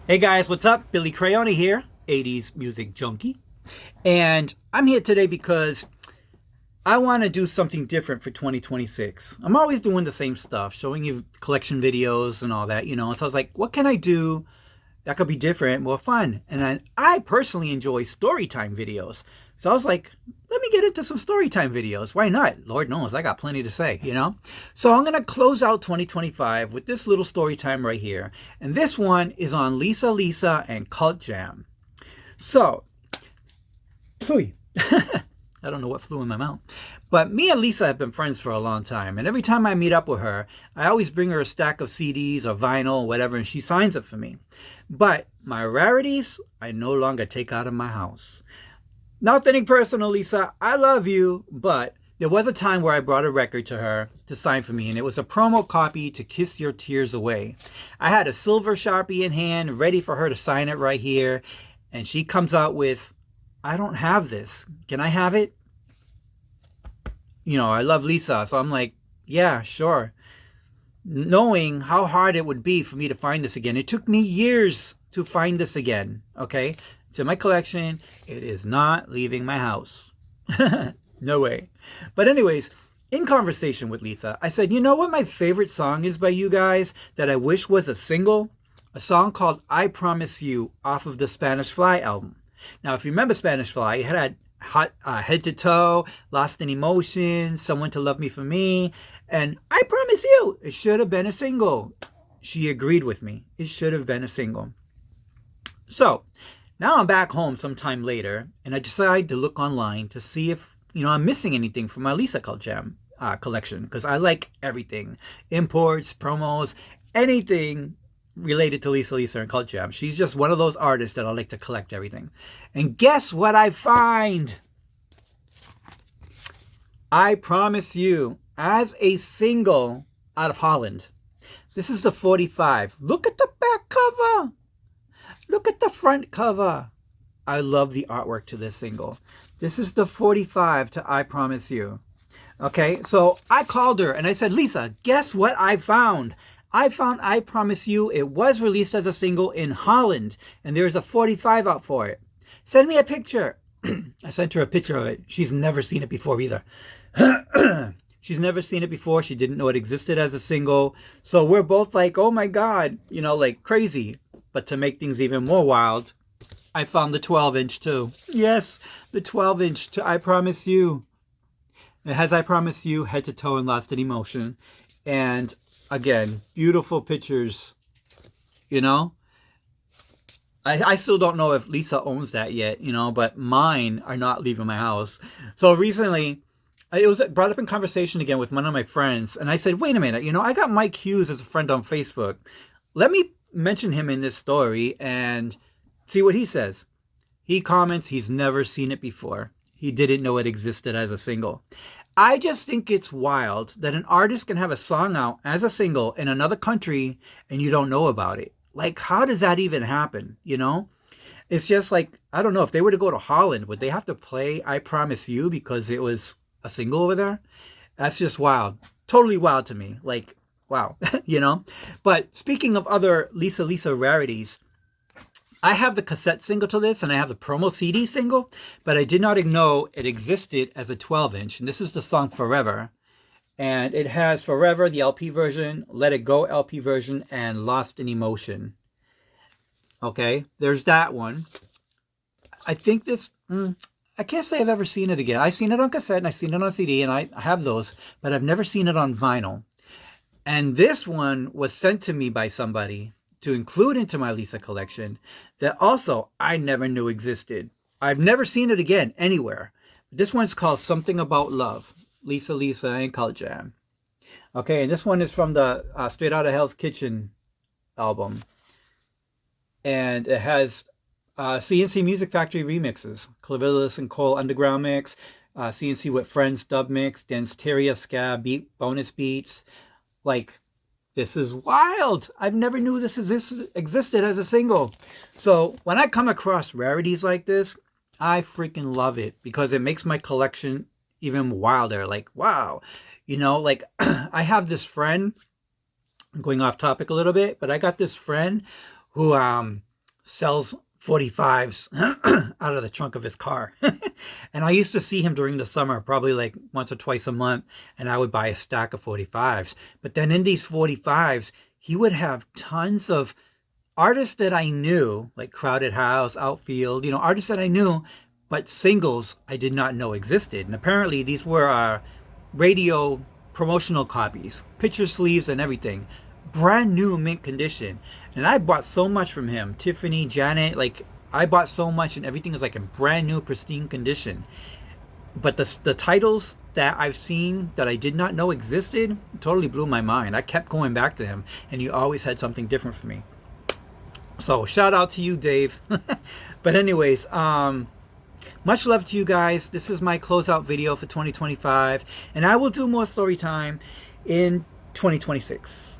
Hey guys, what's up? Billy Crayoni here, 80s music junkie. And I'm here today because I want to do something different for 2026. I'm always doing the same stuff, showing you collection videos and all that. So I was like, what can I do that could be different, more fun? And I personally enjoy storytime videos. So I was like, let me get into some storytime videos. Why not? Lord knows, I got plenty to say. So I'm going to close out 2025 with this little storytime right here. And this one is on Lisa Lisa and Cult Jam. So, phew, I don't know what flew in my mouth. But me and Lisa have been friends for a long time. And every time I meet up with her, I always bring her a stack of CDs or vinyl or whatever, and she signs it for me. But my rarities, I no longer take out of my house. Nothing personal, Lisa. I love you. But there was a time where I brought a record to her to sign for me, and it was a promo copy to Kiss Your Tears Away. I had a silver Sharpie in hand, ready for her to sign it right here. And she comes out with, I don't have this. Can I have it? I love Lisa. So I'm like, yeah, sure. Knowing how hard it would be for me to find this again. It took me years to find this again. Okay. It's in my collection. It is not leaving my house. No way. But anyways, in conversation with Lisa, I said, you know what my favorite song is by you guys that I wish was a single? A song called I Promise You off of the Spanish Fly album. Now, if you remember Spanish Fly, it had hot, Head to Toe, Lost in Emotion, Someone to Love Me for Me, and I Promise You, it should have been a single. She agreed with me. It should have been a single. So, now I'm back home sometime later, and I decide to look online to see if, I'm missing anything from my Lisa Cult Jam collection, because I like everything. Imports, promos, anything related to Lisa Lisa and Cult Jam. She's just one of those artists that I like to collect everything. And guess what I find? I Promise You as a single out of Holland. This is the 45. Look at the back cover. Look at the front cover. I love the artwork to this single. This is the 45 to I Promise You. Okay, so I called her and I said, Lisa, guess what I found? I found I Promise You. It was released as a single in Holland, and there's a 45 out for it. Send me a picture. I sent her a picture of it. She's never seen it before either. She's never seen it before. She didn't know it existed as a single. So we're both like, oh my God, like crazy. But to make things even more wild, I found the 12-inch too. Yes, the 12-inch to I Promise You. It has I Promise You, Head to Toe, and Lost in Emotion. And again, beautiful pictures, I still don't know if Lisa owns that yet, but mine are not leaving my house. So recently, it was brought up in conversation again with one of my friends, and I said, wait a minute, I got Mike Hughes as a friend on Facebook. Let me mention him in this story and see what he says. He comments he's never seen it before. He didn't know it existed as a single. I just think it's wild that an artist can have a song out as a single in another country and you don't know about it. Like, how does that even happen? It's just like, I don't know, if they were to go to Holland, would they have to play I Promise You because it was a single over there? That's just wild. Totally wild to me. Like, wow, But speaking of other Lisa Lisa rarities, I have the cassette single to this, and I have the promo CD single, but I did not know it existed as a 12-inch. And this is the song Forever. And it has Forever, the LP version, Let It Go LP version, and Lost in Emotion. Okay, there's that one. I think this, I can't say I've ever seen it again. I've seen it on cassette, and I've seen it on CD, and I have those, but I've never seen it on vinyl. And this one was sent to me by somebody to include into my Lisa collection that also I never knew existed. I've never seen it again anywhere. This one's called Something About Love, Lisa Lisa and Cult Jam. Okay, and this one is from the Straight Outta Hell's Kitchen album. And it has CNC Music Factory remixes, Clavillis and Cole Underground mix, CNC with Friends dub mix, Dansteria Ska beat bonus beats. Like, this is wild. I've never knew this existed as a single. So when I come across rarities like this, I freaking love it because it makes my collection even wilder. Like, wow. Like I have this friend, I'm going off topic a little bit, but I got this friend who sells 45s out of the trunk of his car. And I used to see him during the summer, probably like once or twice a month, and I would buy a stack of 45s. But then in these 45s, he would have tons of artists that I knew, like Crowded House, Outfield, artists that I knew, but singles I did not know existed. And apparently these were radio promotional copies, picture sleeves and everything. Brand new mint condition. And I bought so much from him. Tiffany, Janet, like I bought so much and everything is like in brand new pristine condition. But the titles that I've seen that I did not know existed totally blew my mind. I kept going back to him and he always had something different for me. So shout out to you, Dave. But anyways, much love to you guys. This is my closeout video for 2025, and I will do more story time in 2026.